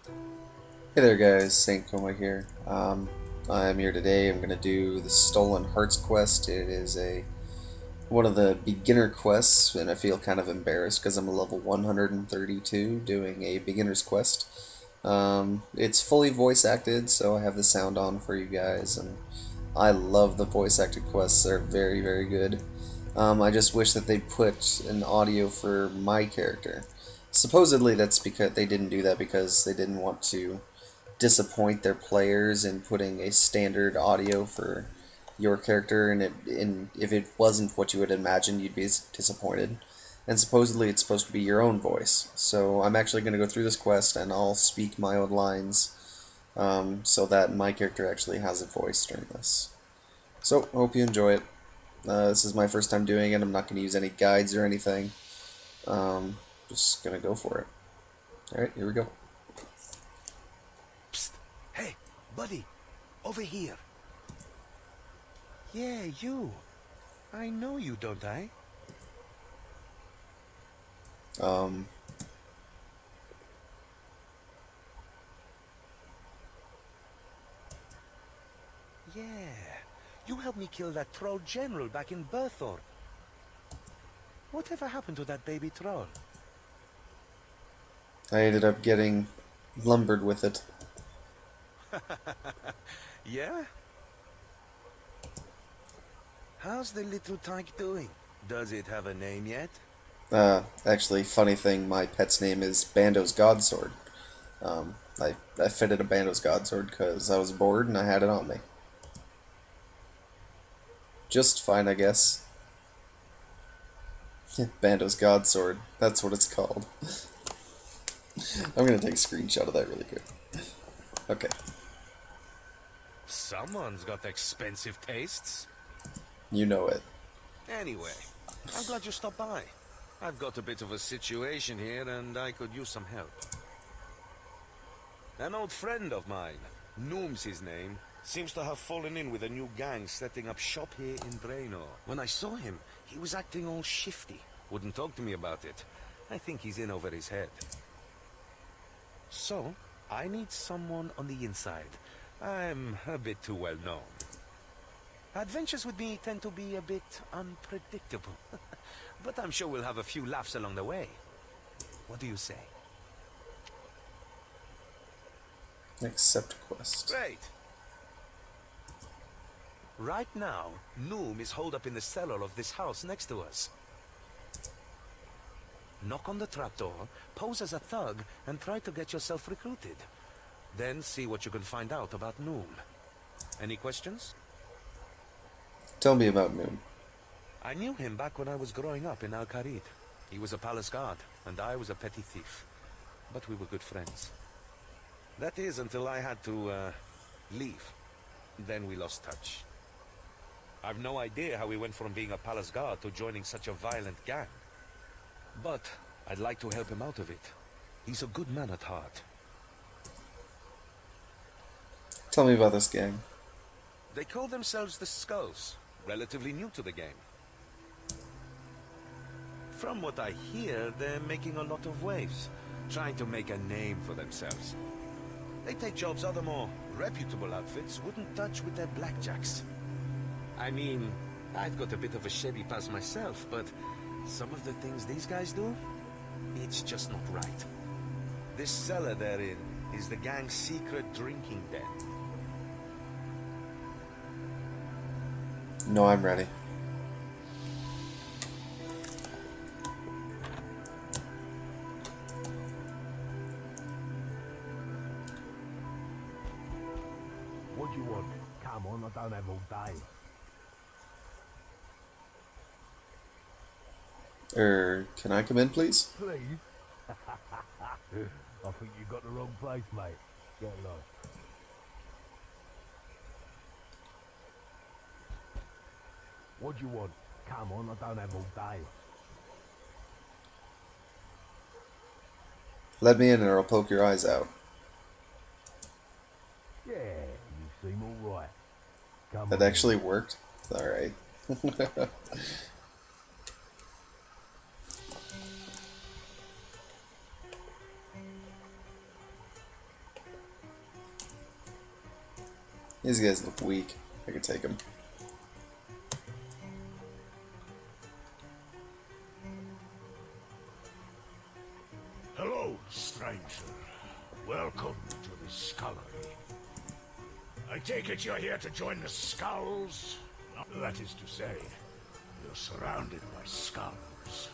Hey there guys, Saint Koma here. I'm here today. I'm going to do the Stolen Hearts quest. It is one of the beginner quests, and I feel kind of embarrassed because I'm a level 132 doing a beginner's quest. It's fully voice acted, so I have the sound on for you guys, and I love the voice acted quests. They're very, very good. I just wish that they'd put an audio for my character. Supposedly that's because they didn't do that because they didn't want to disappoint their players in putting a standard audio for your character, and if it wasn't what you would imagine, you'd be disappointed. And supposedly it's supposed to be your own voice. So I'm actually going to go through this quest and I'll speak my own lines so that my character actually has a voice during this. So, hope you enjoy it. This is my first time doing it. I'm not going to use any guides or anything. Just going to go for it. Alright, here we go. Psst. Hey, buddy, over here. Yeah, you. I know you, don't I? Um, Yeah. You helped me kill that troll general back in Berthor. Whatever happened to that baby troll? I ended up getting lumbered with it. Yeah? How's the little tyke doing? Does it have a name yet? Actually, funny thing, my pet's name is Bando's Godsword. I fitted a Bando's Godsword because I was bored and I had it on me. Just fine, I guess. Bando's Godsword, that's what it's called. I'm gonna take a screenshot of that really quick. Okay. Someone's got expensive tastes. You know it. Anyway, I'm glad you stopped by. I've got a bit of a situation here and I could use some help. An old friend of mine, Noom's his name, seems to have fallen in with a new gang setting up shop here in Draenor. When I saw him, he was acting all shifty. Wouldn't talk to me about it. I think he's in over his head. So, I need someone on the inside. I'm a bit too well known. Adventures with me tend to be a bit unpredictable. But I'm sure we'll have a few laughs along the way. What do you say? Accept quest. Great! Right now, Noom is holed up in the cellar of this house next to us. Knock on the trapdoor, pose as a thug, and try to get yourself recruited. Then see what you can find out about Noom. Any questions? Tell me about Moon. I knew him back when I was growing up in Al-Kharid. He was a palace guard, and I was a petty thief. But we were good friends. That is, until I had to, leave. Then we lost touch. I've no idea how he went from being a palace guard to joining such a violent gang. But I'd like to help him out of it. He's a good man at heart. Tell me about this gang. They call themselves the Skulls, relatively new to the game. From what I hear, they're making a lot of waves, trying to make a name for themselves. They take jobs other more reputable outfits wouldn't touch with their blackjacks. I mean, I've got a bit of a shabby past myself, but some of the things these guys do, it's just not right. This cellar they're in is the gang's secret drinking den. No, I'm ready. What do you want? Come on, I don't have all day. Can I come in, please? Please? I think you got the wrong place, mate. Get lost. What do you want? Come on, I don't have all day. Let me in or I'll poke your eyes out. Yeah, you seem all right. Come That on actually worked? Alright. These guys look weak. I could take them. Hello, stranger. Welcome to the scullery. I take it you're here to join the skulls? That is to say, you're surrounded by skulls.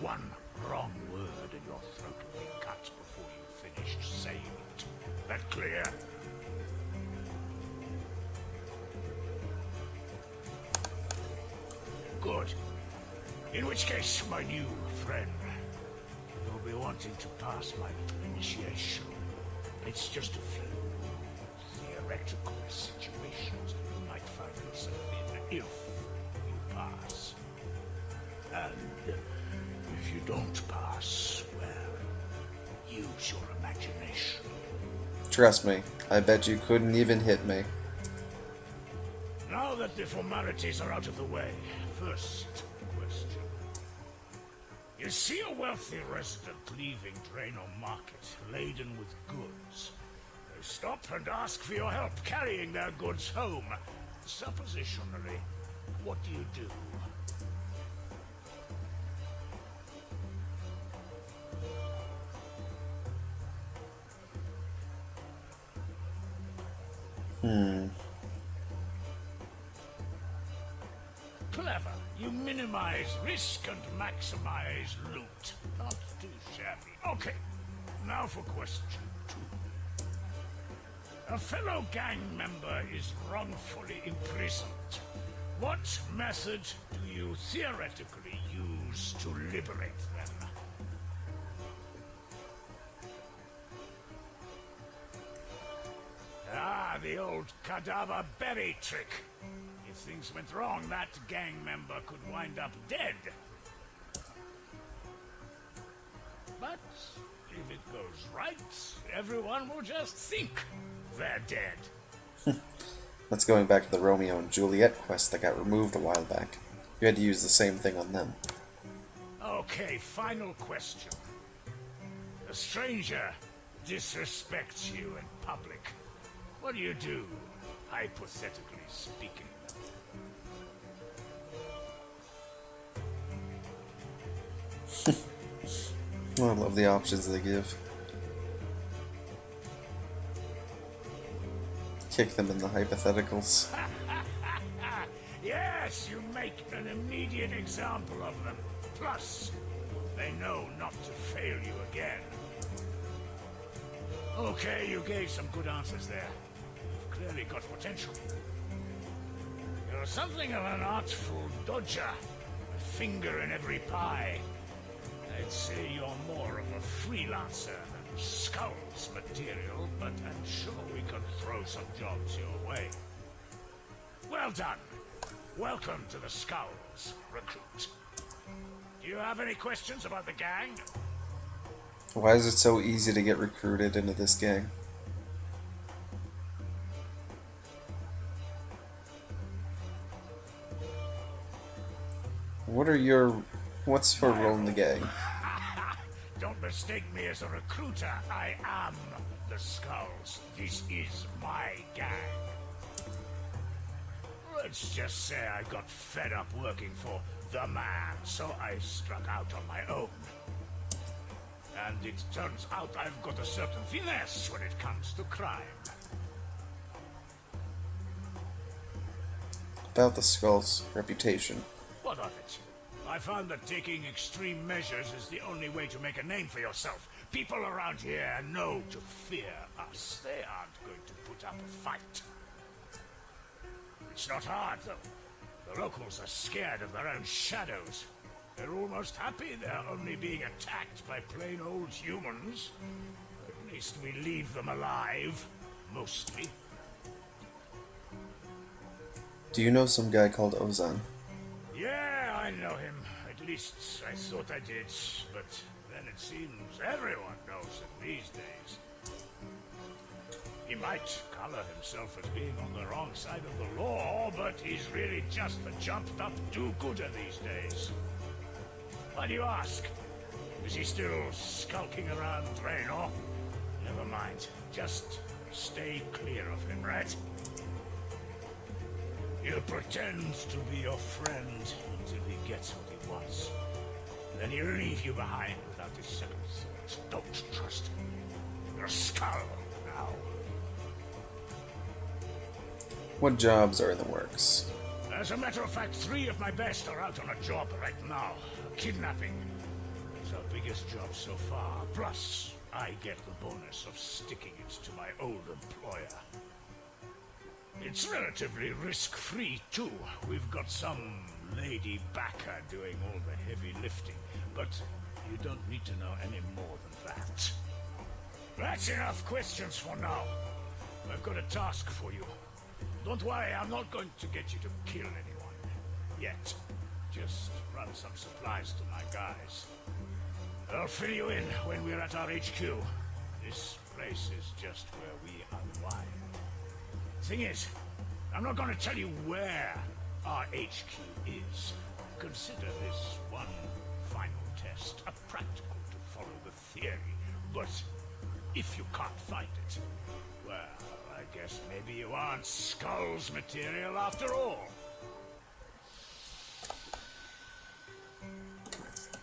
One wrong word and your throat will be cut before you finished saying it. That clear? Good. In which case, my new friend, you'll be wanting to pass my little initiation. It's just a few theoretical situations you might find yourself in if you pass. And if you don't pass, well, use your imagination. Trust me, I bet you couldn't even hit me. Now that the formalities are out of the way, first question. You see a wealthy resident leaving Draenor Market laden with goods. They stop and ask for your help carrying their goods home. Suppositionally, what do you do? Clever. You minimize risk and maximize loot. Not too shabby. Okay, now for question 2. A fellow gang member is wrongfully imprisoned. What method do you theoretically use to liberate them? Ah, the old cadaver berry trick. If things went wrong, that gang member could wind up dead. But if it goes right, everyone will just think they're dead. That's going back to the Romeo and Juliet quest that got removed a while back. You had to use the same thing on them. Okay, final question. A stranger disrespects you in public. What do you do, hypothetically speaking? Oh, I love the options they give. Kick them in the hypotheticals. Yes, you make an immediate example of them. Plus, they know not to fail you again. Okay, you gave some good answers there. You've clearly got potential. You're something of an artful dodger. A finger in every pie. I'd say you're more of a freelancer than Skulls material, but I'm sure we could throw some jobs your way. Well done. Welcome to the Skulls, recruit. Do you have any questions about the gang? Why is it so easy to get recruited into this gang? What's your role in the gang? Don't mistake me as a recruiter. I am the Skulls. This is my gang. Let's just say I got fed up working for the man, so I struck out on my own. And it turns out I've got a certain finesse when it comes to crime. About the Skull's reputation. What of it? I found that taking extreme measures is the only way to make a name for yourself. People around here know to fear us. They aren't going to put up a fight. It's not hard, though. The locals are scared of their own shadows. They're almost happy they're only being attacked by plain old humans. At least we leave them alive. Mostly. Do you know some guy called Ozan? Yeah, I know him. At least I thought I did. But then it seems everyone knows him these days. He might color himself as being on the wrong side of the law, but he's really just a jumped-up do-gooder these days. Why do you ask? Is he still skulking around Draenor? Never mind. Just stay clear of him, right? He'll pretend to be your friend until he gets what he wants. Then he'll leave you behind without a second thought. Don't trust him. Your skull, now. What jobs are in the works? As a matter of fact, 3 of my best are out on a job right now. Kidnapping. It's our biggest job so far. Plus, I get the bonus of sticking it to my old employer. It's relatively risk-free, too. We've got some lady backer doing all the heavy lifting, but you don't need to know any more than that. That's enough questions for now. I've got a task for you. Don't worry, I'm not going to get you to kill anyone. Yet. Just run some supplies to my guys. I'll fill you in when we're at our HQ. This place is just where we unwind. Thing is, I'm not going to tell you where our HQ is. Consider this one final test, a practical to follow the theory. But if you can't find it, well, I guess maybe you aren't Skull's material after all.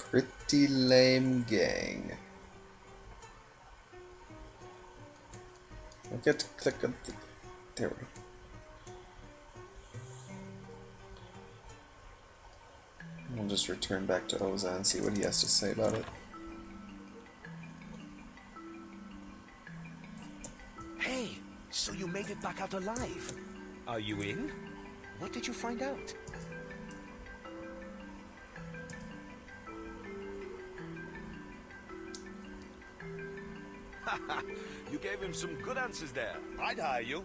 Pretty lame gang. I get to click on the... There we go. We'll just return back to Oza and see what he has to say about it. Hey, so you made it back out alive. Are you in? What did you find out? You gave him some good answers there. I'd hire you.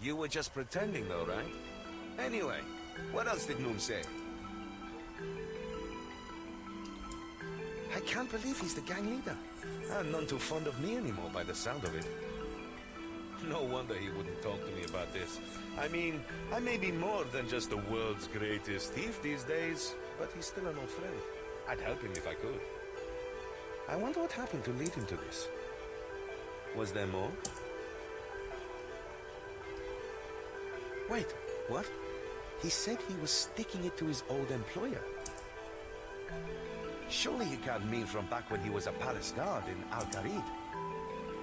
You were just pretending though, right? Anyway, what else did Noom say? I can't believe he's the gang leader. And none too fond of me anymore by the sound of it. No wonder he wouldn't talk to me about this. I mean, I may be more than just the world's greatest thief these days, but he's still an old friend. I'd help him if I could. I wonder what happened to lead him to this. Was there more? Wait, what? He said he was sticking it to his old employer. Surely he can't mean from back when he was a palace guard in Al-Qarid.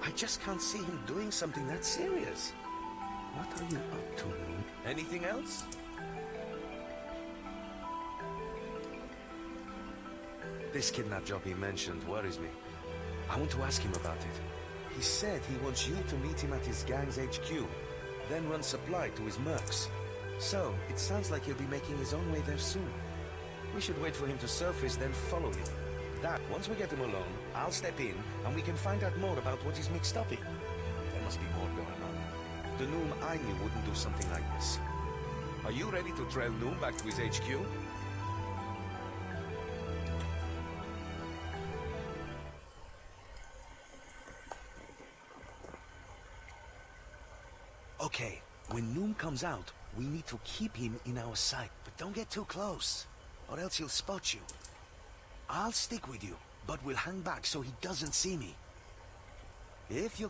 I just can't see him doing something that serious. What are you up to? Anything else? This kidnap job he mentioned worries me. I want to ask him about it. He said he wants you to meet him at his gang's HQ, then run supply to his mercs. So, it sounds like he'll be making his own way there soon. We should wait for him to surface, then follow him. That, once we get him alone, I'll step in, and we can find out more about what he's mixed up in. There must be more going on. The Noom I knew wouldn't do something like this. Are you ready to trail Noom back to his HQ? Okay, when Noom comes out, we need to keep him in our sight. But don't get too close, or else he'll spot you. I'll stick with you, but we'll hang back so he doesn't see me. If you